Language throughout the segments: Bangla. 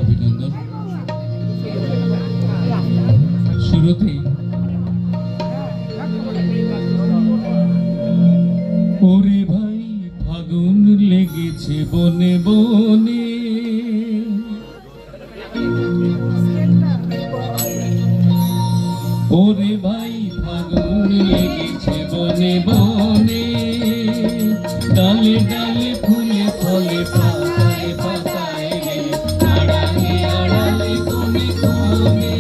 অভিনন্দন। শুরুতেই ওরে ভাই ফাগুন লেগেছে বনে বনে, ওরে ভাই ফাগুন লেগেছে বনে বনে, ডালে ডালে ফুলে ফলে পাতায় পাতায় রে, আড়ালে আড়ালে কোণে কোণে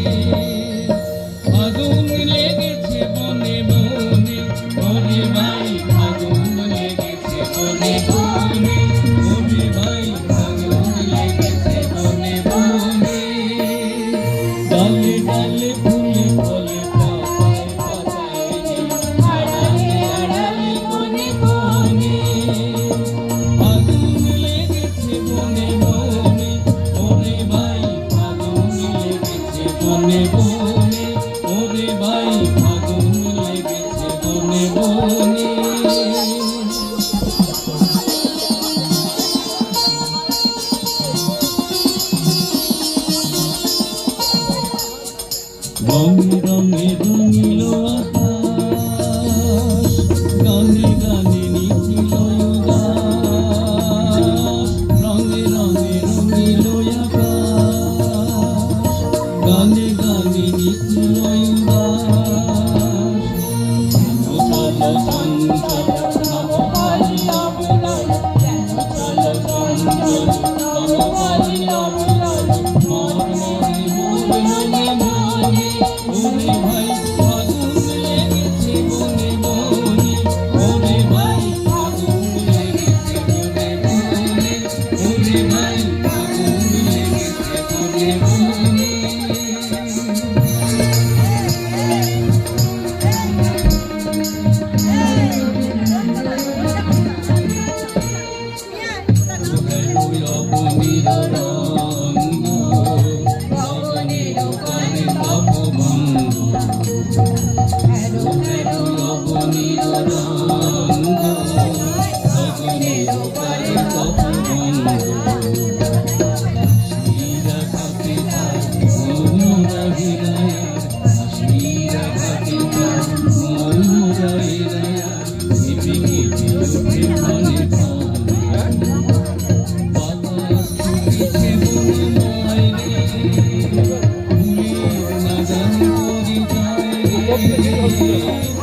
ফাগুন লেগেছে বনে বনে, ওরে ভাই ফাগুন লেগেছে বনে বনে, ওরে ভাই ফাগুন লেগেছে বনে বনে, ডালে ডালে ফুলে ফলে পাতায় পাতায় রে, আড়ালে আড়ালে কোণে কোণে ফাগুন লেগেছে বনে বনে, ওরে ভাই ফাগুন লেগেছে বনে বনে, ওরে ভাই ফাগুন লেগেছে বনে বনে। রঙে রঙে রঙিল আকাশ, গানে গানে নিখিল উদাস, রঙে রঙে রঙিল আকাশ, গানে গানে নিখিল উদাস, চল চঞ্চল নবকালী অবলয়, চল চঞ্চল নবকালী অবলয়, মর্মরে মনে মনে, ওরে ভাই ফাগুন লেগেছে বনে বনে, ওরে ভাই ফাগুন লেগেছে বনে বনে, ওরে ভাই ফাগুন লেগেছে বনে বনে। অবনীর রঙ্গ অবনীর পানে তপভঙ্গ, অবনীর রঙ্গ অবনীর পানে তপভঙ্গ, কাশ্মীরা ঘাটে তার মৌরা হীরায়ার, কাশ্মীরা ঘাটে তার মৌরা হীরায়ার, নিপি নিপি ওঠে ফলে ফলে, বাতাস ছুটেছে বনে মায় রে, ফুলের নাগান পরিচয় রে।